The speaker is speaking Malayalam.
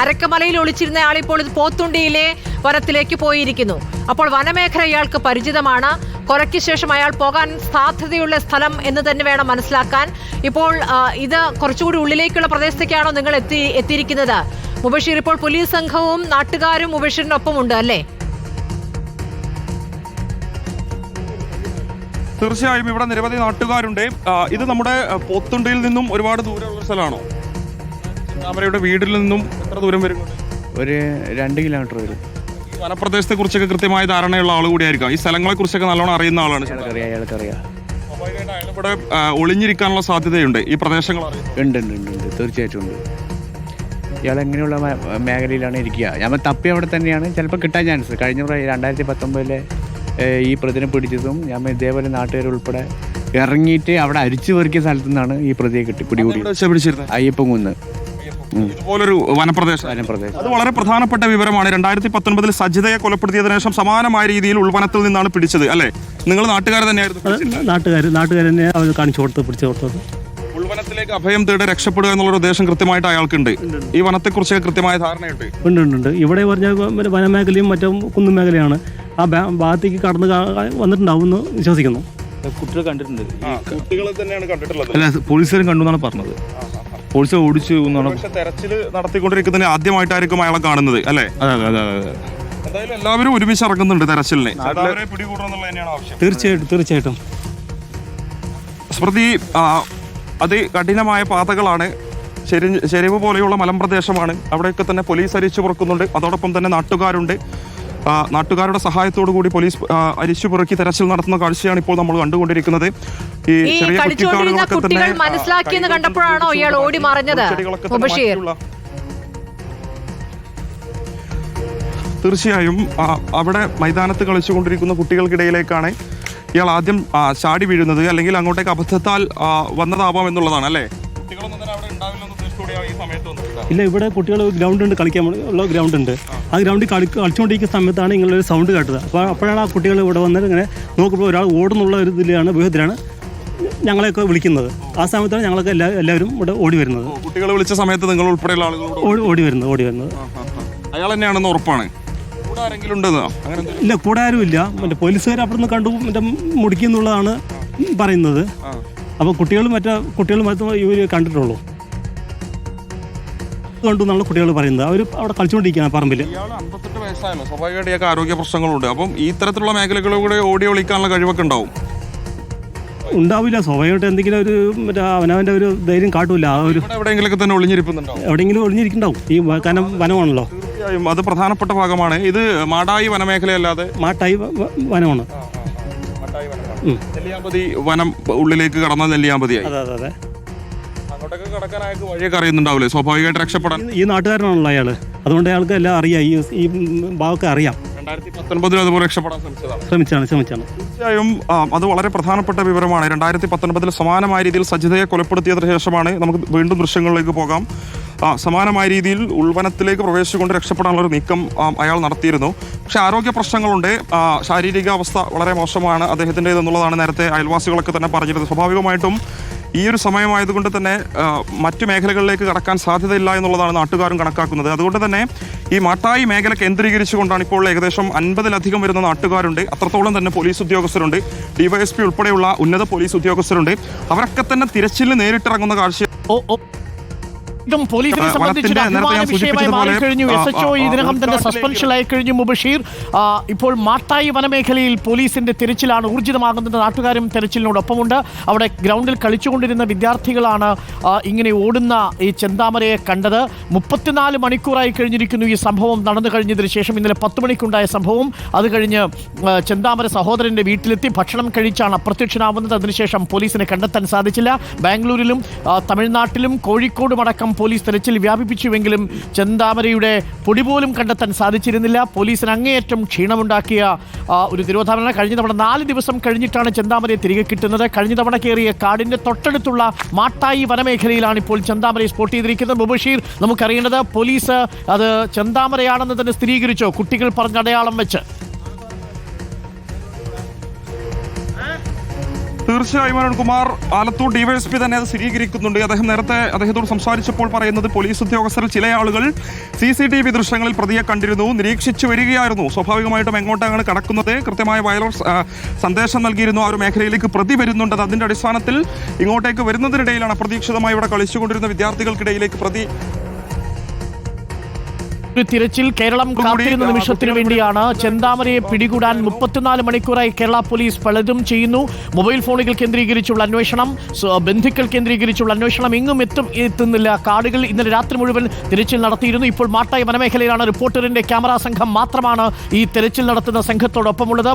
അരക്കമലയിൽ ഒളിച്ചിരുന്ന ആൾ ഇപ്പോൾ പോത്തുണ്ടിയിലെ വനത്തിലേക്ക് പോയിരിക്കുന്നു. അപ്പോൾ വനമേഖല ഇയാൾക്ക് പരിചിതമാണ്. കൊലയ്ക്ക് ശേഷം അയാൾ പോകാൻ സാധ്യതയുള്ള സ്ഥലം എന്ന് തന്നെ വേണം മനസ്സിലാക്കാൻ. ഇപ്പോൾ ഇത് കുറച്ചുകൂടി ഉള്ളിലേക്കുള്ള പ്രദേശത്തേക്കാണോ നിങ്ങൾ എത്തിയിരിക്കുന്നത് മുബഷീർ? ഇപ്പോൾ പോലീസ് സംഘവും നാട്ടുകാരും മുബഷീറിനൊപ്പമുണ്ട് അല്ലേ? തീർച്ചയായും ഇവിടെ നിരവധി നാട്ടുകാരുണ്ട്. ഇത് നമ്മുടെ പോത്തുണ്ടിയിൽ നിന്നും ഒരുപാട് ദൂരമുള്ള സ്ഥലമാണോ? ചെന്താമരയുടെ വീട്ടിൽ നിന്നും എത്ര ദൂരം വരും? ഒരു 2 കിലോമീറ്റർ വരും. വനപ്രദേശത്തെ കുറിച്ചൊക്കെ കൃത്യമായ ധാരണയുള്ള ആൾ കൂടിയായിരിക്കാം. ഈ സ്ഥലങ്ങളെ കുറിച്ചൊക്കെ നല്ലോണം അറിയുന്ന ആളാണ്. അയാൾക്കറിയാം. ഇവിടെ ഒളിഞ്ഞിരിക്കാനുള്ള സാധ്യതയുണ്ട് ഈ പ്രദേശങ്ങൾ. ഉണ്ട് തീർച്ചയായിട്ടും ഉണ്ട്. ഇയാൾ എങ്ങനെയുള്ള മേഖലയിലാണ് ഇരിക്കുക? ഞാൻ തപ്പി അവിടെ തന്നെയാണ് ചിലപ്പോൾ കിട്ടാൻ ചാൻസ്. കഴിഞ്ഞ 2019 ഈ പ്രതിനെ പിടിച്ചതും ഞാൻ ഇതേപോലെ നാട്ടുകാരുൾപ്പെടെ ഇറങ്ങിയിട്ട് അവിടെ അരിച്ചു പെറുക്കിയ സ്ഥലത്തു നിന്നാണ് ഈ പ്രതിയെ പിടികൂടി. അയ്യപ്പൻകുന്ന് ഇതുപോലൊരു വനപ്രദേശം. അത് വളരെ പ്രധാനപ്പെട്ട വിവരമാണ്. 2019 സജിതയെ കൊലപ്പെടുത്തിയതിനു ശേഷം സമാനമായ രീതിയിൽ ഉൾവനത്തിൽ നിന്നാണ് പിടിച്ചത് അല്ലേ? നിങ്ങൾ നാട്ടുകാർ തന്നെയായിരുന്നു? നാട്ടുകാർ തന്നെ അവർ കാണിച്ചു കൊടുത്ത് പിടിച്ചു കൊടുത്തത്. ഉൾവനത്തിലേക്ക് അഭയം തേടി രക്ഷപ്പെടുക എന്നുള്ള ഉദ്ദേശം കൃത്യമായിട്ട് അയാൾക്കുണ്ട്. ഈ വനത്തെ കുറിച്ച് കൃത്യമായ ധാരണയുണ്ട്. ഉണ്ട്. ഇവിടെ പറഞ്ഞ വനമേഖലയും മറ്റും കുന്നുമേഖലയാണ്. ആ ഭാഗത്തേക്ക് കടന്ന് വന്നിട്ടുണ്ടാവും എന്ന് വിശ്വസിക്കുന്നു. കുട്ടികൾ കണ്ടിട്ടുണ്ട്. കുട്ടികളെ തന്നെയാണ് കണ്ടിട്ടുള്ളത്. അല്ല, പോലീസുകാരും കണ്ടു എന്നാണ് പറഞ്ഞത്. പോലീസ് ഓടിച്ചു എന്നാണ്. തെരച്ചിൽ നടത്തിക്കൊണ്ടിരിക്കുന്നതിന് ആദ്യമായിട്ടായിരിക്കും അയാളെ കാണുന്നത് അല്ലേ? അതെ. എന്തായാലും എല്ലാവരും ഒരുമിച്ച് ഇറങ്ങുന്നുണ്ട് തെരച്ചിലിനെ. തീർച്ചയായിട്ടും സ്മൃതി, അതികഠിനമായ പാതകളാണ്. ചെരിവ് പോലെയുള്ള മലമ്പ്രദേശമാണ്. അവിടെയൊക്കെ തന്നെ പോലീസ് അരിച്ചു പുറക്കുന്നുണ്ട്. അതോടൊപ്പം തന്നെ നാട്ടുകാരുണ്ട്. നാട്ടുകാരുടെ സഹായത്തോടു കൂടി പോലീസ് അരിച്ചു പുറക്കി തെരച്ചിൽ നടത്തുന്ന കാഴ്ചയാണ് ഇപ്പോൾ നമ്മൾ കണ്ടുകൊണ്ടിരിക്കുന്നത്. ഈ ചെറിയ കുട്ടികൾ മനസ്സിലാക്കിയെന്ന് കണ്ടപ്പോഴാണോ ഇയാൾ ഓടി മറിഞ്ഞത്? തീർച്ചയായും അവിടെ മൈതാനത്ത് കളിച്ചുകൊണ്ടിരിക്കുന്ന കുട്ടികൾക്കിടയിലേക്കാണ് ഇയാൾ ആദ്യം ചാടി വീഴുന്നത്. അല്ലെങ്കിൽ അങ്ങോട്ടേക്ക് അബദ്ധത്താൽ വന്നതാവാം എന്നുള്ളതാണ് അല്ലേ? ഇല്ല, ഇവിടെ കുട്ടികൾ ഗ്രൗണ്ട് ഉണ്ട്, കളിക്കാൻ ഉള്ള ഗ്രൗണ്ട് ഉണ്ട്. ആ ഗ്രൗണ്ടിൽ കളിച്ചുകൊണ്ടിരിക്കുന്ന സമയത്താണ് ഇങ്ങനൊരു സൗണ്ട് കേട്ടത്. അപ്പോഴാണ് ആ കുട്ടികൾ ഇവിടെ വന്നിട്ട് ഇങ്ങനെ നോക്കുമ്പോൾ ഒരാൾ ഓടുന്നുള്ള ഒരു ഇതിലാണ് വിധത്തിലാണ് ഞങ്ങളെയൊക്കെ വിളിക്കുന്നത്. ആ സമയത്താണ് ഞങ്ങളൊക്കെ എല്ലാവരും ഇവിടെ ഓടി വരുന്നത്. കുട്ടികൾ വിളിച്ച സമയത്ത് നിങ്ങൾ ഉൾപ്പെടെയുള്ള ആളുകൾ ഓടി വരുന്നത്. അയാൾ തന്നെയാണെന്ന് ഉറപ്പാണ്? ഇല്ല, കൂടെ ആരും ഇല്ല. മറ്റേ പോലീസുകാർ അവിടെ നിന്ന് കണ്ടു മറ്റേ മുടിക്കുന്നുള്ളതാണ് പറയുന്നത്. അപ്പോൾ കുട്ടികൾ മാത്രമേ ഇവർ കണ്ടിട്ടുള്ളൂ. കണ്ടു എന്നാണ് കുട്ടികൾ പറയുന്നത്. അവർ അവിടെ കളിച്ചുകൊണ്ടിരിക്കുകയാണ് പറമ്പിൽ. 58 വയസ്സായല്ലോ, സ്വാഭാവികമായിട്ട് ആരോഗ്യ പ്രശ്നങ്ങളുണ്ട്. അപ്പം ഈ തരത്തിലുള്ള മേഖലകളിലൂടെ ഓടി ഒളിക്കാനുള്ള കഴിവൊക്കെ ഉണ്ടാവില്ല. സ്വാഭാവികമായിട്ട് എന്തെങ്കിലും ഒരു മറ്റേ അവനവൻ്റെ ഒരു ധൈര്യം കാട്ടൂല. എവിടെയെങ്കിലൊക്കെ തന്നെ എവിടെയെങ്കിലും ഒളിഞ്ഞിരിക്കുന്നുണ്ടാവും. ഈ വനമാണല്ലോ. തീർച്ചയായും അത് പ്രധാനപ്പെട്ട ഭാഗമാണ്. ഇത് മാടായി വനമേഖലയല്ലാതെ മാട്ടായി വനമാണ്. നെല്ലിയാമ്പതി വനം ഉള്ളിലേക്ക് കടന്ന നെല്ലിയാമ്പതിയായി. അതെ. അങ്ങോട്ടൊക്കെ കടക്കാൻ അയാൾക്ക് വഴിയൊക്കെ അറിയുന്നുണ്ടാവില്ലേ? സ്വാഭാവികമായിട്ട് രക്ഷപ്പെടാൻ. ഈ നാട്ടുകാരനാണല്ലോ അയാൾ. അതുകൊണ്ട് അയാൾക്ക് എല്ലാം അറിയാം. ഈ ഭാഗമൊക്കെ അറിയാം. 2019 അതുപോലെ രക്ഷപ്പെടാൻ ശ്രമിച്ചാണ്. തീർച്ചയായും അത് വളരെ പ്രധാനപ്പെട്ട വിവരമാണ്. 2019 സമാനമായ രീതിയിൽ സജിതയെ കൊലപ്പെടുത്തിയതിനു ശേഷമാണ്, നമുക്ക് വീണ്ടും ദൃശ്യങ്ങളിലേക്ക് പോകാം, സമാനമായ രീതിയിൽ ഉൾവനത്തിലേക്ക് പ്രവേശിച്ചുകൊണ്ട് രക്ഷപ്പെടാനുള്ളൊരു നീക്കം അയാൾ നടത്തിയിരുന്നു. പക്ഷേ ആരോഗ്യ പ്രശ്നങ്ങളുണ്ട്. ശാരീരികാവസ്ഥ വളരെ മോശമാണ് അദ്ദേഹത്തിൻ്റെതെന്നുള്ളതാണ് നേരത്തെ അയൽവാസികളൊക്കെ തന്നെ പറഞ്ഞിരുന്നത്. സ്വാഭാവികമായിട്ടും ഈ ഒരു സമയമായതുകൊണ്ട് തന്നെ മറ്റു മേഖലകളിലേക്ക് കടക്കാൻ സാധ്യതയില്ല എന്നുള്ളതാണ് നാട്ടുകാരും കണക്കാക്കുന്നത്. അതുകൊണ്ട് തന്നെ ഈ മാട്ടായി മേഖല കേന്ദ്രീകരിച്ചുകൊണ്ടാണ് ഇപ്പോൾ ഏകദേശം 50-ലധികം വരുന്ന നാട്ടുകാരുണ്ട്. അത്രത്തോളം തന്നെ പോലീസ് ഉദ്യോഗസ്ഥരുണ്ട്. DYSP ഉൾപ്പെടെയുള്ള ഉന്നത പോലീസ് ഉദ്യോഗസ്ഥരുണ്ട്. അവരൊക്കെ തന്നെ തിരച്ചിലിന് നേരിട്ടിറങ്ങുന്ന കാഴ്ച പോലീസിനെ സംബന്ധിച്ച് അഭിമാന വിഷയമായി മാറിക്കഴിഞ്ഞു. SHO ഇതിനകം തന്നെ സസ്പെൻഷനിലായി കഴിഞ്ഞു മുബഷീർ. ഇപ്പോൾ മാട്ടായി വനമേഖലയിൽ പോലീസിന്റെ തിരച്ചിലാണ് ഊർജിതമാകുന്നത്. നാട്ടുകാരും തെരച്ചിലിനോടൊപ്പമുണ്ട്. അവിടെ ഗ്രൗണ്ടിൽ കളിച്ചുകൊണ്ടിരുന്ന വിദ്യാർത്ഥികളാണ് ഇങ്ങനെ ഓടുന്ന ഈ ചെന്താമരയെ കണ്ടത്. 34 മണിക്കൂറായി കഴിഞ്ഞിരിക്കുന്നു ഈ സംഭവം നടന്നു കഴിഞ്ഞതിന് ശേഷം. ഇന്നലെ 10 മണിക്കുണ്ടായ സംഭവം. അത് കഴിഞ്ഞ് ചെന്താമര സഹോദരന്റെ വീട്ടിലെത്തി ഭക്ഷണം കഴിച്ചാണ് അപ്രത്യക്ഷനാവുന്നത്. അതിനുശേഷം പോലീസിനെ കണ്ടെത്താൻ സാധിച്ചില്ല. ബാംഗ്ലൂരിലും തമിഴ്നാട്ടിലും കോഴിക്കോടും അടക്കം പോലീസ് തെരച്ചിൽ വ്യാപിപ്പിച്ചുവെങ്കിലും ചെന്താമരയുടെ പൊടി പോലും കണ്ടെത്താൻ സാധിച്ചിരുന്നില്ല. പോലീസിന് അങ്ങേയറ്റം ക്ഷീണമുണ്ടാക്കിയ ഒരു തിരോധാനം. കഴിഞ്ഞ തവണ 4 ദിവസം കഴിഞ്ഞിട്ടാണ് ചെന്താമരയെ തിരികെ കിട്ടുന്നത്. കഴിഞ്ഞ തവണ കയറിയ കാടിന്റെ തൊട്ടടുത്തുള്ള മാട്ടായി വനമേഖലയിലാണ് ഇപ്പോൾ ചെന്താമരയെ സ്പോട്ട് ചെയ്തിരിക്കുന്നത്. മുബഷീർ, നമുക്കറിയേണ്ടത് പോലീസ് അത് ചെന്താമരയാണെന്ന് തന്നെ സ്ഥിരീകരിച്ചോ കുട്ടികൾ പറഞ്ഞ അടയാളം വെച്ച്? തീർച്ചയായും അരുൺകുമാർ, ആലത്തൂർ ഡിവൈഎസ്പി തന്നെ അത് സ്ഥിരീകരിക്കുന്നുണ്ട്. അദ്ദേഹം നേരത്തെ അദ്ദേഹത്തോട് സംസാരിച്ചപ്പോൾ പറയുന്നത് പോലീസ് ഉദ്യോഗസ്ഥരിൽ ചില ആളുകൾ CCTV ദൃശ്യങ്ങളിൽ പ്രതിയെ കണ്ടിരുന്നു, നിരീക്ഷിച്ചു വരികയായിരുന്നു. സ്വാഭാവികമായിട്ടും എങ്ങോട്ടാണ് കടക്കുന്നത് കൃത്യമായ വയലൻസ് സന്ദേശം നൽകിയിരുന്നു, ആ ഒരു മേഖലയിലേക്ക് പ്രതി വരുന്നുണ്ട്. അതിന്റെ അടിസ്ഥാനത്തിൽ ഇങ്ങോട്ടേക്ക് വരുന്നതിനിടയിലാണ് അപ്രതീക്ഷിതമായി ഇവിടെ കളിച്ചുകൊണ്ടിരുന്ന വിദ്യാർത്ഥികൾക്കിടയിലേക്ക് പ്രതി. തിരച്ചിൽ കേരളം കാത്തിരുന്ന നിമിഷത്തിന് വേണ്ടിയാണ്. ചെന്താമരയെ പിടികൂടാൻ 34 മണിക്കൂറായി കേരള പോലീസ് പലതും ചെയ്യുന്നു. മൊബൈൽ ഫോണുകൾ കേന്ദ്രീകരിച്ചുള്ള അന്വേഷണം, ബന്ധുക്കൾ കേന്ദ്രീകരിച്ചുള്ള അന്വേഷണം, എങ്ങും എത്തുന്നില്ല. കാടുകൾ ഇന്നലെ രാത്രി മുഴുവൻ തിരച്ചിൽ നടത്തിയിരുന്നു. ഇപ്പോൾ മാട്ടായി വനമേഖലയിലാണ്. റിപ്പോർട്ടറിന്റെ ക്യാമറ സംഘം മാത്രമാണ് ഈ തിരച്ചിൽ നടത്തുന്ന സംഘത്തോടൊപ്പമുള്ളത്.